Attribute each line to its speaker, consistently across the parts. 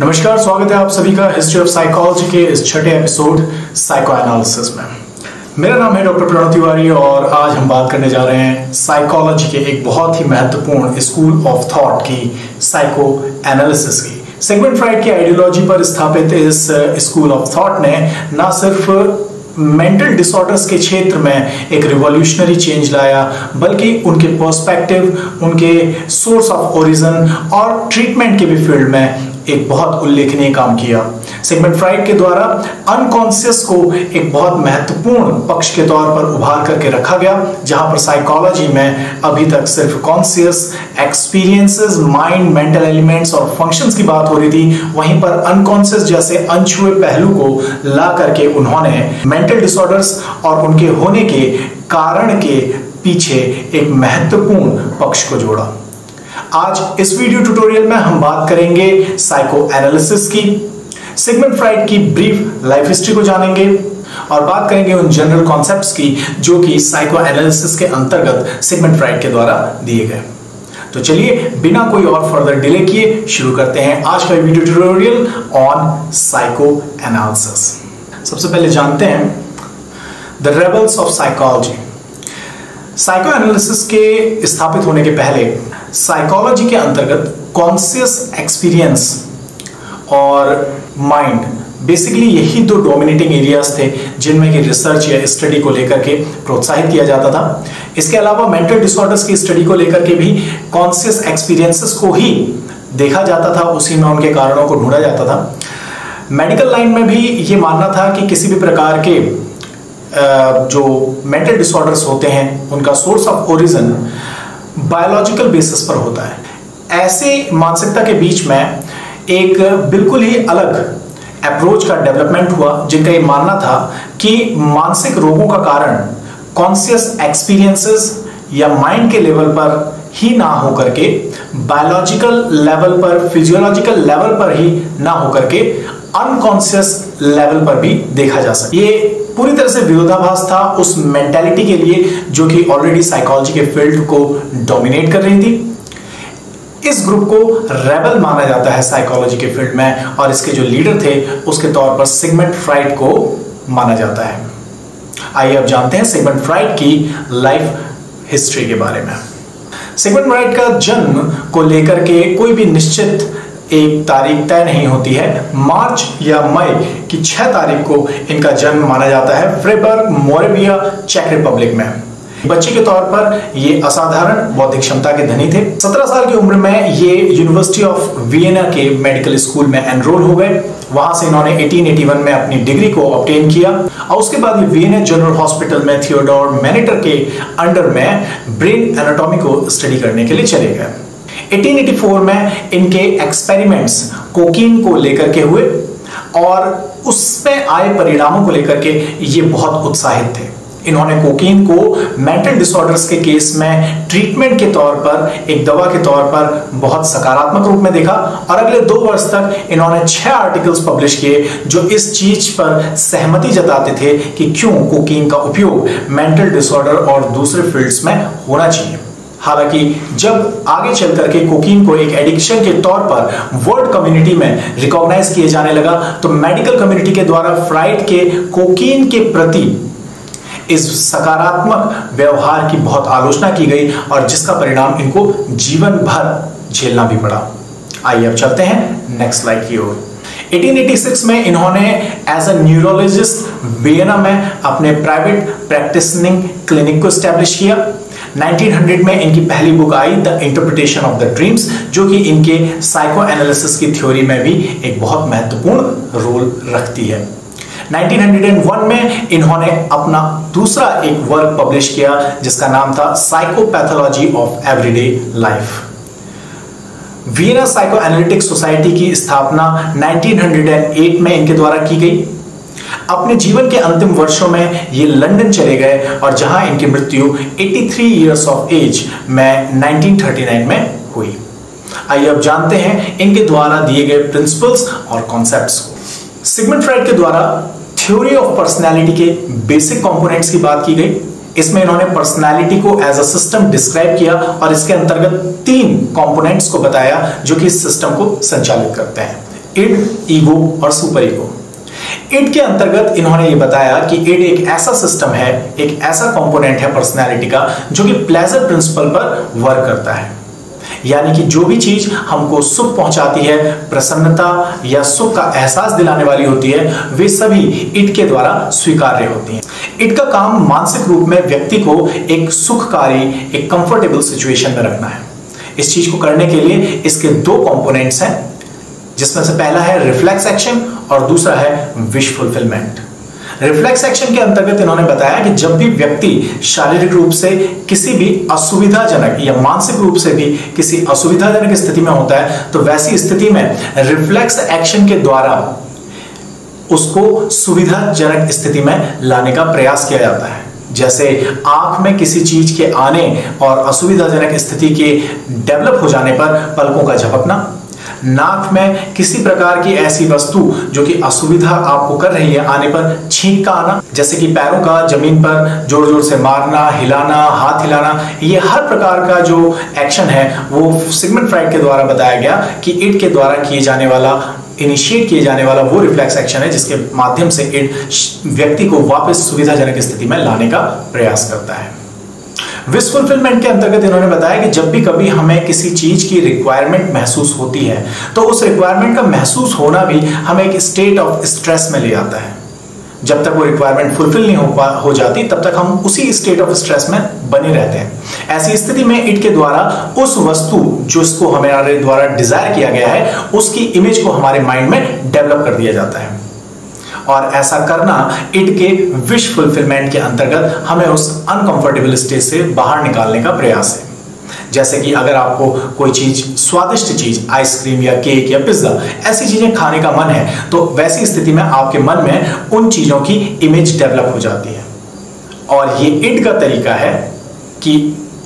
Speaker 1: नमस्कार, स्वागत है आप सभी का हिस्ट्री ऑफ साइकोलॉजी के इस छठे एपिसोड साइको एनालिसिस में। मेरा नाम है डॉक्टर प्रणव तिवारी और आज हम बात करने जा रहे हैं साइकोलॉजी के एक बहुत ही महत्वपूर्ण स्कूल ऑफ थॉट की साइको एनालिसिस की। सिगमंड फ्राइड की आइडियोलॉजी पर स्थापित इस स्कूल ऑफ थॉट ने न सिर्फ मेंटल डिसऑर्डर्स के क्षेत्र में एक रिवॉल्यूशनरी चेंज लाया, बल्कि उनके पर्सपेक्टिव, उनके सोर्स ऑफ ओरिजिन और ट्रीटमेंट के भी फील्ड में एक बहुत उल्लेखनीय काम किया। सिगमंड फ्राइड के द्वारा अनकॉन्शियस को एक बहुत महत्वपूर्ण पक्ष के तौर पर उभार करके रखा गया, जहां पर साइकोलॉजी में अभी तक सिर्फ conscious experiences, mind, mental elements और फंक्शंस की बात हो रही थी, वहीं पर अनकॉन्शियस जैसे अनछुए पहलू को ला करके उन्होंने मेंटल डिसऑर्डर्स और उनके होने के कारण के पीछे एक महत्वपूर्ण पक्ष को जोड़ा। आज इस वीडियो ट्यूटोरियल में हम बात करेंगे साइको एनालिसिस की, सिगमंड फ्राइड की ब्रीफ लाइफ हिस्ट्री को जानेंगे और बात करेंगे उन जनरल कॉन्सेप्ट्स की जो कि साइको एनालिसिस के अंतर्गत सिगमंड फ्राइड के द्वारा दिए गए। तो चलिए बिना कोई और फर्दर डिले किए शुरू करते हैं आज का video tutorial on psycho analysis. सबसे पहले जानते हैं the rebels of psychology. Psycho analysis के स्थापित होने के पहले साइकोलॉजी के अंतर्गत कॉन्शियस एक्सपीरियंस और माइंड, बेसिकली यही दो डोमिनेटिंग एरियाज थे जिनमें कि रिसर्च या स्टडी को लेकर के प्रोत्साहित किया जाता था। इसके अलावा मेंटल डिसऑर्डर्स की स्टडी को लेकर के भी कॉन्शियस एक्सपीरियंसेस को ही देखा जाता था, उसी में उनके कारणों को ढूंढा जाता था। मेडिकल लाइन में भी ये मानना था कि किसी भी प्रकार के जो मेंटल डिसऑर्डर्स होते हैं उनका source of origin biological basis पर होता है। ऐसे मानसिकता के बीच में एक बिल्कुल ही अलग अप्रोच का डेवलपमेंट हुआ, जिनका ये मानना था कि मानसिक रोगों का कारण कॉन्शियस एक्सपीरियंसेस या माइंड के लेवल पर ही ना हो करके बायोलॉजिकल लेवल पर, फिजियोलॉजिकल लेवल पर ही ना हो करके अनकॉन्शियस लेवल पर भी देखा जा सके। ये पूरी तरह से विरोधाभास था उस मेंटालिटी के लिए जो कि ऑलरेडी साइकोलॉजी के फील्ड को डोमिनेट कर रही थी। इस ग्रुप को रेबल माना जाता है साइकोलॉजी के फील्ड में और इसके जो लीडर थे उसके तौर पर सिगमंड फ्राइड को माना जाता है। आइए अब जानते हैं सिगमंड फ्राइड की लाइफ हिस्ट्री के बारे में। सिगमंड फ्राइड का जन्म को लेकर के कोई भी निश्चित एक तारीख तय नहीं होती है। मार्च या मई की 6 तारीख को इनका जन्म माना जाता है फ्रेबर्ग, मोरेविया, चेक रिपब्लिक में। बच्चे के तौर पर ये असाधारण बौद्धिक क्षमता के धनी थे। 17 साल की उम्र में ये यूनिवर्सिटी ऑफ वियना के मेडिकल स्कूल में एनरोल हो गए। वहां से इन्होंने 1881 में अपनी डिग्री को ऑब्टेन किया और उसके बाद ये वियना जनरल हॉस्पिटल में थियोडोर मैनेटर के अंडर में ब्रेन एनाटॉमी को स्टडी करने के लिए चले गए। 1884 में इनके एक्सपेरिमेंट्स कोकीन को लेकर के हुए और उसमें आए परिणामों को लेकर के ये बहुत उत्साहित थे। इन्होंने कोकीन को मेंटल डिसऑर्डर्स के केस में ट्रीटमेंट के तौर पर, एक दवा के तौर पर बहुत सकारात्मक रूप में देखा और अगले 2 वर्ष तक इन्होंने 6 आर्टिकल्स पब्लिश किए जो इस चीज पर सहमति जताते थे कि क्यों कोकीन का उपयोग मेंटल डिसऑर्डर और दूसरे फील्ड्स में होना चाहिए। हालांकि जब आगे चल करके कोकीन को एक एडिक्शन के तौर पर वर्ल्ड कम्युनिटी में रिकॉग्नाइज किए जाने लगा तो मेडिकल कम्युनिटी के द्वारा फ्राइड के कोकीन के प्रति इस सकारात्मक व्यवहार की बहुत आलोचना की गई और जिसका परिणाम इनको जीवन भर झेलना भी पड़ा। आइए अब चलते हैं नेक्स्ट स्लाइड की ओर। 1886 में इन्होंने एज अ न्यूरोलॉजिस्ट वियना में अपने प्राइवेट प्रैक्टिसिंग क्लिनिक को स्टैब्लिश किया। 1900 में इनकी पहली book I the interpretation of the dreams, जो कि इनके साइको एनालिसिस की थ्योरी में भी एक बहुत महत्वपूर्ण रोल रखती है। 1901 में इन्होंने अपना दूसरा एक वर्क पब्लिश किया जिसका नाम था psychopathology of everyday life. Vienna psycho analytic society की स्थापना 1908 में इनके द्वारा की गई। अपने जीवन के अंतिम वर्षों में ये लंदन चले गए और जहां इनकी मृत्यु 83 इयर्स ऑफ एज में 1939 में हुई। आइए अब जानते हैं इनके द्वारा दिए गए प्रिंसिपल्स और कॉन्सेप्ट्स को। सिगमंड फ्राइड के द्वारा थ्योरी ऑफ पर्सनैलिटी के बेसिक कंपोनेंट्स की बात की गई। इसमें इन्होंने पर्सनैलिटी को एज अ सिस्टम डिस्क्राइब किया और इसके अंतर्गत 3 कंपोनेंट्स को बताया जो कि इस सिस्टम को संचालित करते हैं। इड, ईगो और सुपर ईगो। इड के अंतर्गत इन्होंने ये बताया कि इड एक ऐसा सिस्टम है, एक ऐसा कंपोनेंट है पर्सनैलिटी का जो कि प्लेजर प्रिंसिपल पर वर्क करता है। यानी कि जो भी चीज हमको सुख पहुंचाती है, प्रसन्नता या सुख का एहसास दिलाने वाली होती है, वे सभी इड के द्वारा स्वीकार्य होती हैं। इड का काम मानसिक रूप में व्यक्ति को एक सुखकारी, एक कंफर्टेबल सिचुएशन में रखना है। इस चीज को करने के लिए इसके दो कंपोनेंट्स हैं, जिसमें से पहला है रिफ्लेक्स एक्शन और दूसरा है विश फुलफिलमेंट। रिफ्लेक्स एक्शन के अंतर्गत इन्होंने बताया कि जब भी व्यक्ति शारीरिक रूप से किसी भी असुविधाजनक या मानसिक रूप से भी किसी असुविधाजनक स्थिति में होता है, तो वैसी स्थिति में रिफ्लेक्स एक्शन के द्वारा उसको सुविधाजनक स्थिति में लाने का प्रयास किया जाता है। जैसे आंख में किसी चीज के आने और असुविधाजनक स्थिति के डेवलप हो जाने पर पलकों का झपकना, नाक में किसी प्रकार की ऐसी वस्तु जो कि असुविधा आपको कर रही है आने पर छींक का आना, जैसे कि पैरों का जमीन पर जोर जोर से मारना, हिलाना, हाथ हिलाना, ये हर प्रकार का जो एक्शन है वो सिगमंड फ्राइड के द्वारा बताया गया कि इड के द्वारा किए जाने वाला, इनिशिएट किए जाने वाला वो रिफ्लेक्स एक्शन है जिसके माध्यम से इड व्यक्ति को वापस सुविधाजनक स्थिति में लाने का प्रयास करता है। विश फुलफिलमेंट के अंतर्गत इन्होंने बताया कि जब भी कभी हमें किसी चीज की रिक्वायरमेंट महसूस होती है, तो उस रिक्वायरमेंट का महसूस होना भी हमें एक स्टेट ऑफ स्ट्रेस में ले जाता है। जब तक वो रिक्वायरमेंट फुलफिल नहीं हो जाती, तब तक हम उसी स्टेट ऑफ स्ट्रेस में बने रहते हैं। ऐसी स्थिति में इड के द्वारा उस वस्तु जिसको हमारे द्वारा डिजायर किया गया है, उसकी इमेज को हमारे माइंड में डेवलप कर दिया जाता है, और ऐसा करना इड के विश फुलफिलमेंट के अंतर्गत हमें उस अनकंफर्टेबल स्टेज से बाहर निकालने का प्रयास है। जैसे कि अगर आपको कोई चीज, स्वादिष्ट चीज, आइसक्रीम या केक या पिज्जा, ऐसी चीजें खाने का मन है, तो वैसी स्थिति में आपके मन में उन चीजों की इमेज डेवलप हो जाती है, और ये इड का तरीका है कि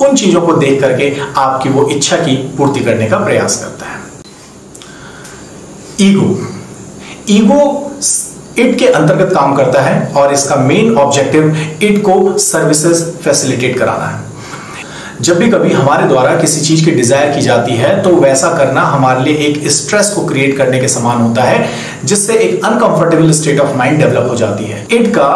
Speaker 1: उन चीजों को देख करके आपकी वो इच्छा की पूर्ति करने का प्रयास करता है। ईगो इड के अंतर्गत काम करता है और इसका मेन ऑब्जेक्टिव इड को सर्विसेज फैसिलिटेट कराना है। जब भी कभी हमारे द्वारा किसी चीज की डिजायर की जाती है, तो वैसा करना हमारे लिए एक स्ट्रेस को क्रिएट करने के समान होता है, जिससे एक uncomfortable state of mind develop हो जाती है। इड का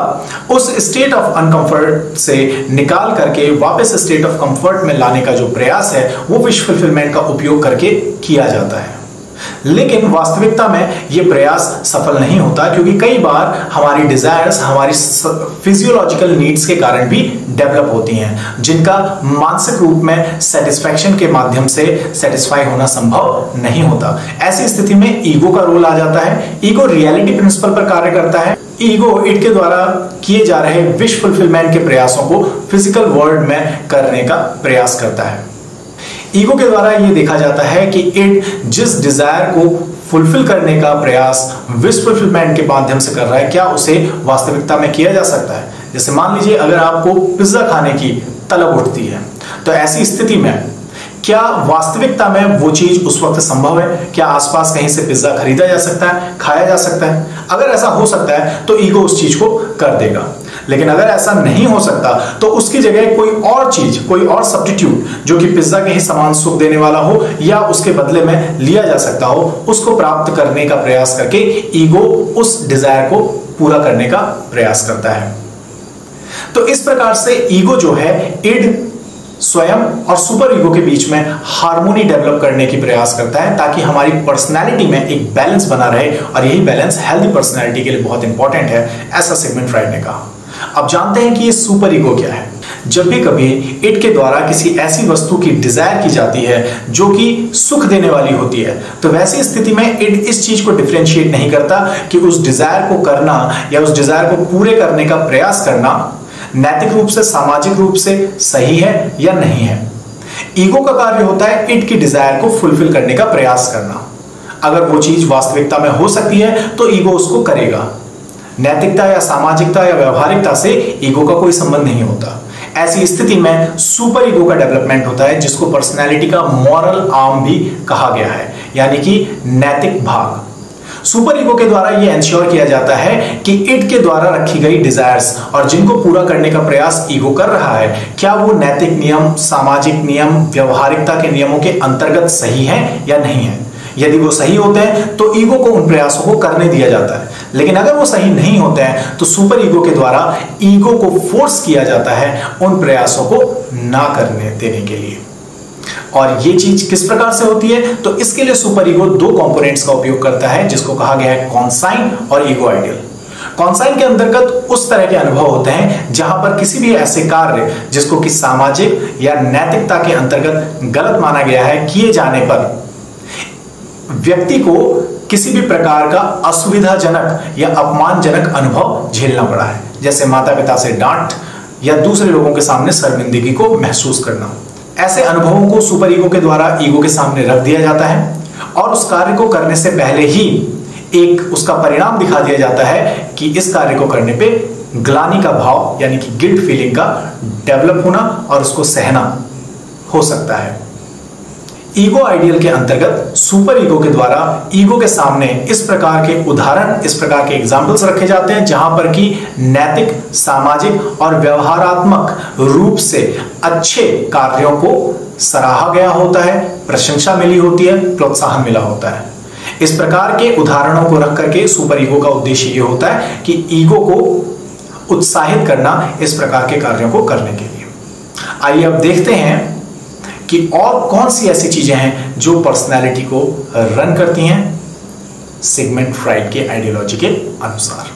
Speaker 1: उस स्टेट ऑफ अनकंफर्ट से निकाल करके वापस स्टेट ऑफ कंफर्ट में लाने का जो प्रयास है, वो विश फुलफिलमेंट का उपयोग करके किया जाता है। लेकिन वास्तविकता में यह प्रयास सफल नहीं होता, क्योंकि कई बार हमारी डिजायर्स हमारी फिजियोलॉजिकल नीड्स के कारण भी डेवलप होती हैं, जिनका मानसिक रूप में सेटिस्फैक्शन के माध्यम से सेटिस्फाई होना संभव नहीं होता। ऐसी स्थिति में ईगो का रोल आ जाता है। ईगो रियलिटी प्रिंसिपल पर कार्य करता है। ईगो इड के द्वारा किए जा रहे विश फुलफिलमेंट के प्रयासों को फिजिकल वर्ल्ड में करने का प्रयास करता है। ईगो के द्वारा यह देखा जाता है कि इड जिस डिजायर को फुलफिल करने का प्रयास विश फुलफिलमेंट के माध्यम से कर रहा है, क्या उसे वास्तविकता में किया जा सकता है। जैसे मान लीजिए अगर आपको पिज्जा खाने की तलब उठती है, तो ऐसी स्थिति में क्या वास्तविकता में वो चीज उस वक्त संभव है? क्या आसपास कहीं से पिज्जा खरीदा जा सकता है, खाया जा सकता है? अगर ऐसा हो सकता है तो ईगो उस चीज को कर देगा। लेकिन अगर ऐसा नहीं हो सकता, तो उसकी जगह कोई और चीज, कोई और सब्स्टिट्यूट जो कि पिज्जा के ही समान सुख देने वाला हो या उसके बदले में लिया जा सकता हो, उसको प्राप्त करने का प्रयास करके ईगो उस डिजायर को पूरा करने का प्रयास करता है। तो इस प्रकार से ईगो जो है, इड स्वयं और सुपर ईगो के बीच में हार्मोनी डेवलप करने की प्रयास करता है, ताकि हमारी पर्सनैलिटी में एक बैलेंस बना रहे, और यही बैलेंस हेल्दी पर्सनैलिटी के लिए बहुत इंपॉर्टेंट है, ऐसा सिगमंड फ्राइड ने कहा। अब जानते हैं कि ये सुपर ईगो क्या है। जब भी कभी इड के द्वारा किसी ऐसी वस्तु की डिजायर की जाती है जो कि सुख देने वाली होती है, तो वैसी स्थिति में इड इस चीज को डिफरेंशिएट नहीं करता कि उस डिजायर को करना या उस डिजायर को पूरे करने का प्रयास करना नैतिक रूप से, सामाजिक रूप से सही है या नहीं है। ईगो का कार्य होता है इड की डिजायर को फुलफिल करने का प्रयास करना। अगर वो चीज वास्तविकता में हो सकती है तो ईगो उसको करेगा। नैतिकता या सामाजिकता या व्यवहारिकता से ईगो का कोई संबंध नहीं होता। ऐसी स्थिति में सुपर ईगो का डेवलपमेंट होता है, जिसको पर्सनैलिटी का मॉरल आर्म भी कहा गया है, यानी कि नैतिक भाग। सुपर ईगो के द्वारा यह इंश्योर किया जाता है कि इड के द्वारा रखी गई डिजायर्स और जिनको पूरा करने का प्रयास ईगो कर रहा है, क्या वो नैतिक नियम, सामाजिक नियम, व्यवहारिकता के नियमों के अंतर्गत सही है या नहीं है। यदि वो सही होते हैं तो ईगो को उन प्रयासों को करने दिया जाता है, लेकिन अगर वो सही नहीं होते हैं तो सुपर ईगो के द्वारा ईगो को फोर्स किया जाता है उन प्रयासों को ना करने देने के लिए। और ये चीज किस प्रकार से होती है, तो इसके लिए सुपर ईगो दो कंपोनेंट्स का उपयोग करता है, जिसको कहा गया है कॉन्साइन और ईगो आइडियल। कॉन्साइन के अंतर्गत उस तरह के अनुभव होते हैं जहां पर किसी भी ऐसे कार्य जिसको कि सामाजिक या नैतिकता के अंतर्गत गलत माना गया है, किए जाने पर व्यक्ति को किसी भी प्रकार का असुविधाजनक या अपमानजनक अनुभव झेलना पड़ा है, जैसे माता पिता से डांट या दूसरे लोगों के सामने शर्मिंदगी को महसूस करना। ऐसे अनुभवों को सुपर ईगो के द्वारा ईगो के सामने रख दिया जाता है और उस कार्य को करने से पहले ही एक उसका परिणाम दिखा दिया जाता है कि इस कार्य को करने पे ग्लानि का भाव यानी कि गिल्ट फीलिंग का डेवलप होना और उसको सहना हो सकता है। ईगो आइडियल के अंतर्गत सुपर ईगो के द्वारा ईगो के सामने इस प्रकार के उदाहरण, इस प्रकार के एग्जाम्पल्स रखे जाते हैं जहां पर कि नैतिक, सामाजिक और व्यवहारात्मक रूप से अच्छे कार्यों को सराहा गया होता है, प्रशंसा मिली होती है, प्रोत्साहन मिला होता है। इस प्रकार के उदाहरणों को रख करके सुपर ईगो का उद्देश्य यह होता है कि ईगो को उत्साहित करना इस प्रकार के कार्यों को करने के लिए। आइए अब देखते हैं कि और कौन सी ऐसी चीजें हैं जो पर्सनैलिटी को रन करती हैं सिगमंड फ्राइड के आइडियोलॉजी के अनुसार।